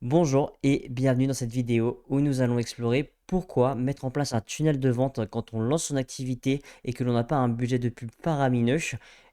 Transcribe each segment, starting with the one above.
Bonjour et bienvenue dans cette vidéo où nous allons explorer pourquoi mettre en place un tunnel de vente quand on lance son activité et que l'on n'a pas un budget de pub faramineux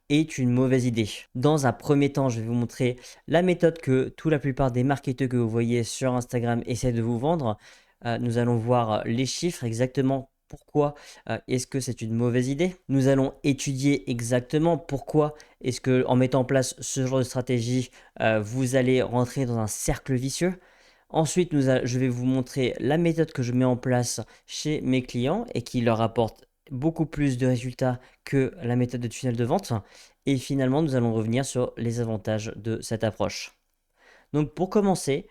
est une mauvaise idée. Dans un premier temps, je vais vous montrer la méthode que la plupart des marketeurs que vous voyez sur Instagram essaient de vous vendre. Nous allons voir les chiffres exactement. Pourquoi est-ce que c'est une mauvaise idée? Nous allons étudier exactement pourquoi est-ce que en mettant en place ce genre de stratégie, vous allez rentrer dans un cercle vicieux. Ensuite, je vais vous montrer la méthode que je mets en place chez mes clients et qui leur apporte beaucoup plus de résultats que la méthode de tunnel de vente. Et finalement, nous allons revenir sur les avantages de cette approche. Donc pour commencer,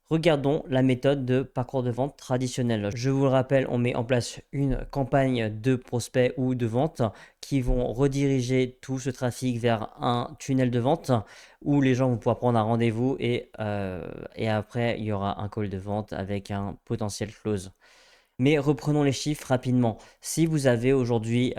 regardons la méthode de parcours de vente traditionnel. Je vous le rappelle, on met en place une campagne de prospects ou de vente qui vont rediriger tout ce trafic vers un tunnel de vente où les gens vont pouvoir prendre un rendez-vous et après, il y aura un call de vente avec un potentiel close. Mais reprenons les chiffres rapidement. Si vous avez aujourd'hui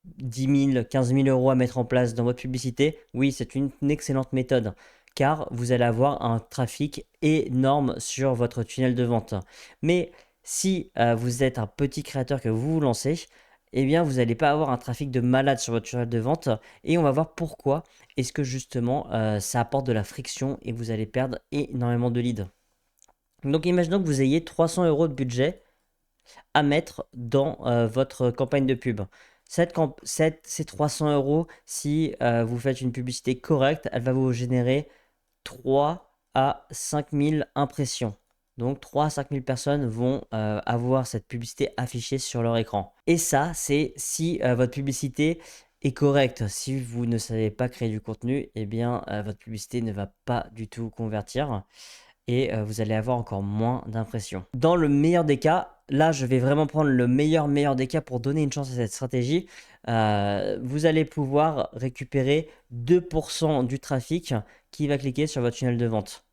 10 000, 15 000 euros à mettre en place dans votre publicité, oui, c'est une excellente méthode car vous allez avoir un trafic énorme sur votre tunnel de vente. Mais si vous êtes un petit créateur que vous vous lancez, eh bien, vous n'allez pas avoir un trafic de malade sur votre tunnel de vente et on va voir pourquoi est-ce que justement ça apporte de la friction et vous allez perdre énormément de leads. Donc, imaginons que vous ayez 300 euros de budget à mettre dans votre campagne de pub. Ces 300 euros, si vous faites une publicité correcte, elle va vous générer 3 à 5 000 impressions. Donc 3 à 5 000 personnes vont avoir cette publicité affichée sur leur écran. Et ça, c'est si votre publicité est correcte. Si vous ne savez pas créer du contenu, eh bien votre publicité ne va pas du tout convertir et vous allez avoir encore moins d'impressions. Dans le meilleur des cas, là je vais vraiment prendre le meilleur des cas pour donner une chance à cette stratégie. Vous allez pouvoir récupérer 2% du trafic qui va cliquer sur votre tunnel de vente.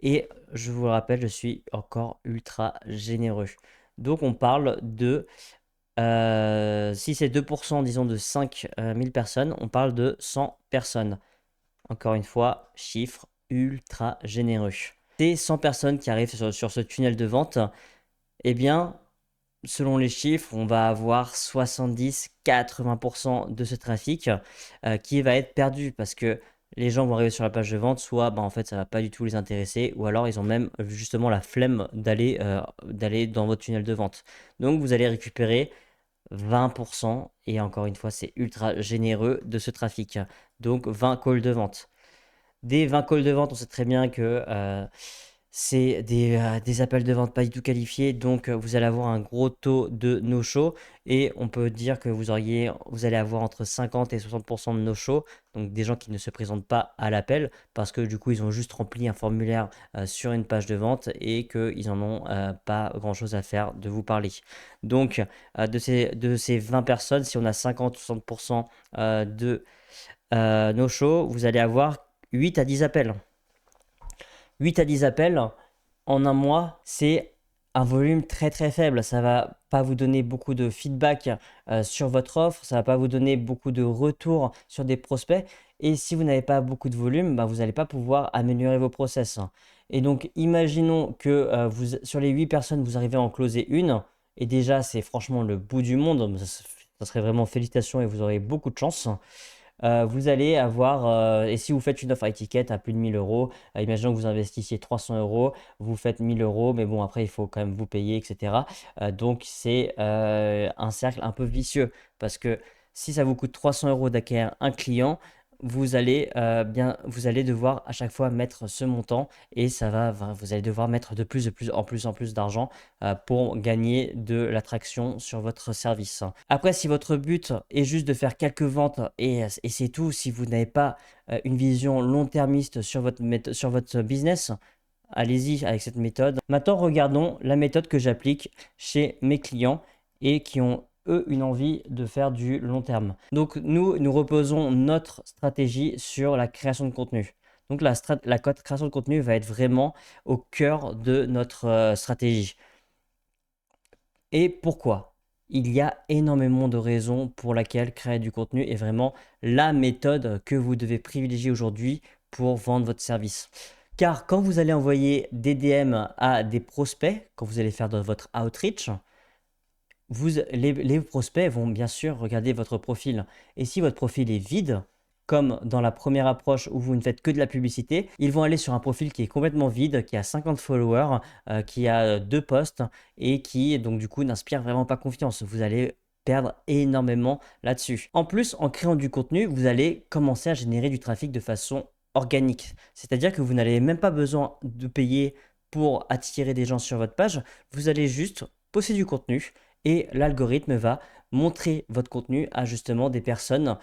Et je vous le rappelle, je suis encore ultra généreux. Donc on parle de, si c'est 2%, disons de 5 000 personnes, on parle de 100 personnes. Encore une fois, chiffre ultra généreux. Ces 100 personnes qui arrivent sur ce tunnel de vente, eh bien, selon les chiffres, on va avoir 70-80% de ce trafic qui va être perdu parce que les gens vont arriver sur la page de vente, soit en fait ça va pas du tout les intéresser, ou alors ils ont même justement la flemme d'aller dans votre tunnel de vente. Donc vous allez récupérer 20%, et encore une fois c'est ultra généreux de ce trafic. Donc 20 calls de vente. Des 20 calls de vente, on sait très bien que c'est des appels de vente pas du tout qualifiés, donc vous allez avoir un gros taux de no-show et on peut dire que vous allez avoir entre 50 et 60% de no-show, donc des gens qui ne se présentent pas à l'appel parce que du coup ils ont juste rempli un formulaire sur une page de vente et qu'ils n'en ont pas grand-chose à faire de vous parler. Donc de ces 20 personnes, si on a 50-60% de no-show, vous allez avoir 8 à 10 appels. 8 à 10 appels en un mois, c'est un volume très très faible. Ça va pas vous donner beaucoup de feedback sur votre offre, ça va pas vous donner beaucoup de retours sur des prospects. Et si vous n'avez pas beaucoup de volume, vous n'allez pas pouvoir améliorer vos process. Et donc, imaginons que sur les 8 personnes, vous arrivez à en closer une. Et déjà, c'est franchement le bout du monde. Ça serait vraiment félicitations et vous aurez beaucoup de chance. Vous allez avoir, et si vous faites une offre à étiquette à plus de 1 000 euros, imaginons que vous investissiez 300 euros, vous faites 1 000 euros, mais bon, après, il faut quand même vous payer, etc. Donc, c'est un cercle un peu vicieux parce que si ça vous coûte 300 euros d'acquérir un client, vous allez devoir à chaque fois mettre ce montant et vous allez devoir mettre de plus en plus d'argent pour gagner de l'attraction sur votre service. Après, si votre but est juste de faire quelques ventes et c'est tout, si vous n'avez pas une vision long-termiste sur votre business, allez-y avec cette méthode. Maintenant, regardons la méthode que j'applique chez mes clients et qui ont eux une envie de faire du long terme. Donc nous reposons notre stratégie sur la création de contenu. Donc la création de contenu va être vraiment au cœur de notre stratégie. Et pourquoi? Il y a énormément de raisons pour lesquelles créer du contenu est vraiment la méthode que vous devez privilégier aujourd'hui pour vendre votre service. Car quand vous allez envoyer des DM à des prospects, quand vous allez faire dans votre outreach, les prospects vont bien sûr regarder votre profil. Et si votre profil est vide, comme dans la première approche où vous ne faites que de la publicité, ils vont aller sur un profil qui est complètement vide, qui a 50 followers, qui a 2 posts et qui donc du coup n'inspire vraiment pas confiance. Vous allez perdre énormément là-dessus. En plus, en créant du contenu, vous allez commencer à générer du trafic de façon organique. C'est-à-dire que vous n'avez même pas besoin de payer pour attirer des gens sur votre page. Vous allez juste poster du contenu et l'algorithme va montrer votre contenu à justement des personnes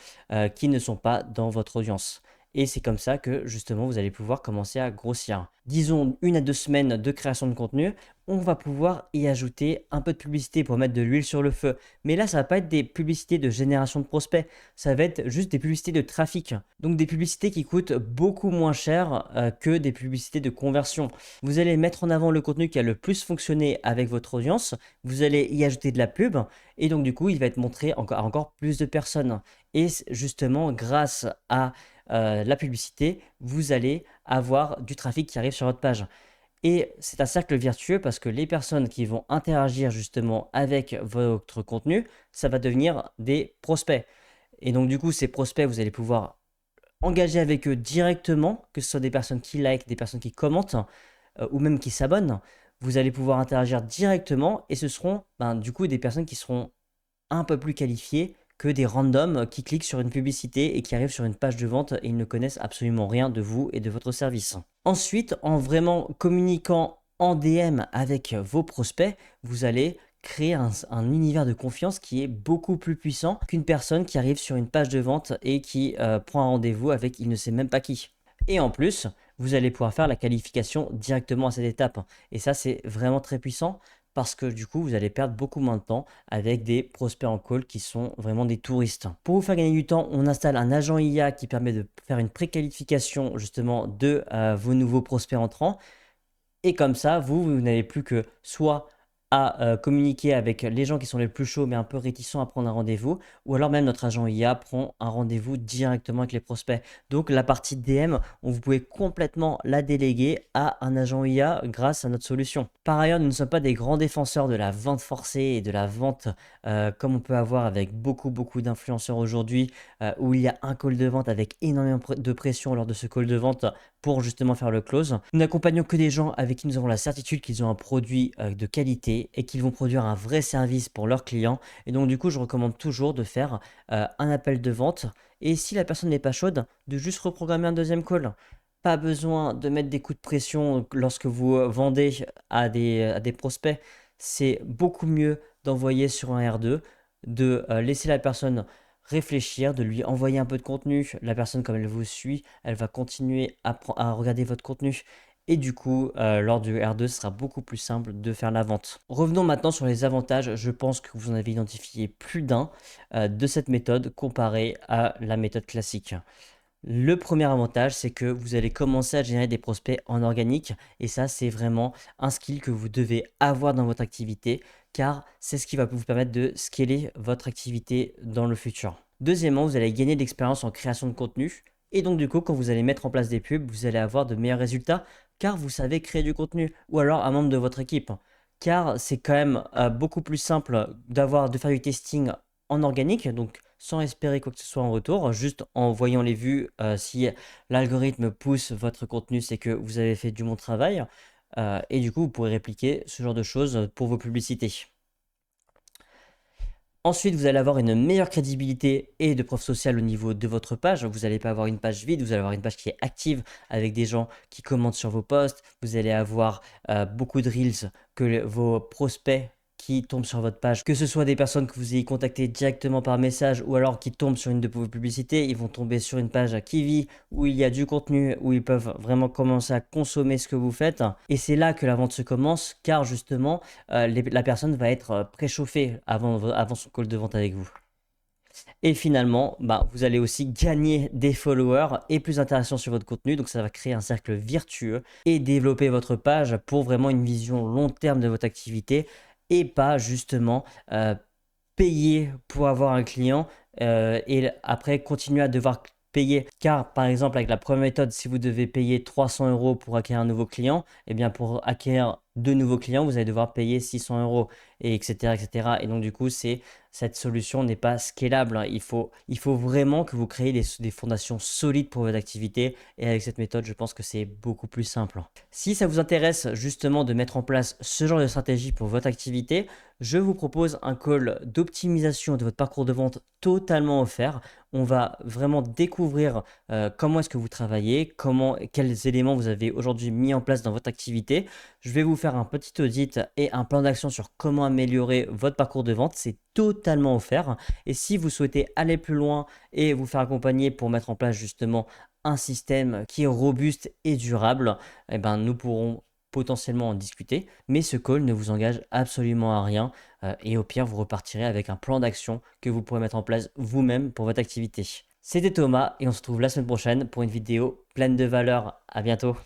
qui ne sont pas dans votre audience. Et c'est comme ça que justement vous allez pouvoir commencer à grossir. Disons 1 à 2 semaines de création de contenu, on va pouvoir y ajouter un peu de publicité pour mettre de l'huile sur le feu. Mais là, ça va pas être des publicités de génération de prospects, ça va être juste des publicités de trafic. Donc des publicités qui coûtent beaucoup moins cher que des publicités de conversion. Vous allez mettre en avant le contenu qui a le plus fonctionné avec votre audience, vous allez y ajouter de la pub et donc du coup, il va être montré à encore plus de personnes. Et justement, grâce à la publicité, vous allez avoir du trafic qui arrive sur votre page. Et c'est un cercle vertueux parce que les personnes qui vont interagir justement avec votre contenu, ça va devenir des prospects. Et donc du coup, ces prospects, vous allez pouvoir engager avec eux directement, que ce soit des personnes qui like, des personnes qui commentent ou même qui s'abonnent. Vous allez pouvoir interagir directement et ce seront du coup des personnes qui seront un peu plus qualifiées que des randoms qui cliquent sur une publicité et qui arrivent sur une page de vente et ils ne connaissent absolument rien de vous et de votre service. Ensuite, en vraiment communiquant en DM avec vos prospects, vous allez créer un univers de confiance qui est beaucoup plus puissant qu'une personne qui arrive sur une page de vente et qui prend un rendez-vous avec il ne sait même pas qui. Et en plus, vous allez pouvoir faire la qualification directement à cette étape. Et ça, c'est vraiment très puissant parce que du coup, vous allez perdre beaucoup moins de temps avec des prospects en call qui sont vraiment des touristes. Pour vous faire gagner du temps, on installe un agent IA qui permet de faire une préqualification justement de vos nouveaux prospects entrants. Et comme ça, vous n'avez plus que soit à communiquer avec les gens qui sont les plus chauds mais un peu réticents à prendre un rendez-vous, ou alors même notre agent IA prend un rendez-vous directement avec les prospects. Donc la partie DM, vous pouvez complètement la déléguer à un agent IA grâce à notre solution. Par ailleurs, nous ne sommes pas des grands défenseurs de la vente forcée et de la vente comme on peut avoir avec beaucoup d'influenceurs aujourd'hui, où il y a un call de vente avec énormément de pression lors de ce call de vente pour justement faire le close. Nous n'accompagnons que des gens avec qui nous avons la certitude qu'ils ont un produit de qualité et qu'ils vont produire un vrai service pour leurs clients. Et donc du coup, je recommande toujours de faire un appel de vente et si la personne n'est pas chaude, de juste reprogrammer un deuxième call. Pas besoin de mettre des coups de pression lorsque vous vendez à des prospects. C'est beaucoup mieux d'envoyer sur un R2, de laisser la personne réfléchir, de lui envoyer un peu de contenu. La personne, comme elle vous suit, elle va continuer à regarder votre contenu. Et du coup, lors du R2, ce sera beaucoup plus simple de faire la vente. Revenons maintenant sur les avantages. Je pense que vous en avez identifié plus d'un de cette méthode comparée à la méthode classique. Le premier avantage, c'est que vous allez commencer à générer des prospects en organique et ça, c'est vraiment un skill que vous devez avoir dans votre activité car c'est ce qui va vous permettre de scaler votre activité dans le futur. Deuxièmement, vous allez gagner de l'expérience en création de contenu et donc du coup, quand vous allez mettre en place des pubs, vous allez avoir de meilleurs résultats car vous savez créer du contenu ou alors un membre de votre équipe. Car c'est quand même beaucoup plus simple de faire du testing en organique, donc sans espérer quoi que ce soit en retour, juste en voyant les vues, si l'algorithme pousse votre contenu, c'est que vous avez fait du bon travail. Et du coup, vous pourrez répliquer ce genre de choses pour vos publicités. Ensuite, vous allez avoir une meilleure crédibilité et de preuve sociale au niveau de votre page. Vous n'allez pas avoir une page vide, vous allez avoir une page qui est active avec des gens qui commentent sur vos posts. Vous allez avoir beaucoup de reels que vos prospects qui tombent sur votre page, que ce soit des personnes que vous ayez contactées directement par message ou alors qui tombent sur une de vos publicités, ils vont tomber sur une page qui vit où il y a du contenu, où ils peuvent vraiment commencer à consommer ce que vous faites. Et c'est là que la vente se commence car justement, la personne va être préchauffée avant son call de vente avec vous. Et finalement, vous allez aussi gagner des followers et plus d'interactions sur votre contenu. Donc ça va créer un cercle vertueux et développer votre page pour vraiment une vision long terme de votre activité et pas justement payer pour avoir un client et après continuer à devoir payer. Car par exemple avec la première méthode, si vous devez payer 300 euros pour acquérir un nouveau client, eh bien pour acquérir deux nouveaux clients, vous allez devoir payer 600 euros, et etc., etc. Et donc du coup, cette solution n'est pas scalable, hein. Il faut vraiment que vous créez des fondations solides pour votre activité. Et avec cette méthode, je pense que c'est beaucoup plus simple. Si ça vous intéresse justement de mettre en place ce genre de stratégie pour votre activité, je vous propose un call d'optimisation de votre parcours de vente totalement offert. On va vraiment découvrir comment est-ce que vous travaillez, quels éléments vous avez aujourd'hui mis en place dans votre activité. Je vais vous faire un petit audit et un plan d'action sur comment améliorer votre parcours de vente. C'est totalement offert. Et si vous souhaitez aller plus loin et vous faire accompagner pour mettre en place justement un système qui est robuste et durable, eh ben, nous pourrons potentiellement en discuter, mais ce call ne vous engage absolument à rien, et au pire, vous repartirez avec un plan d'action que vous pourrez mettre en place vous-même pour votre activité. C'était Thomas et on se retrouve la semaine prochaine pour une vidéo pleine de valeur. À bientôt.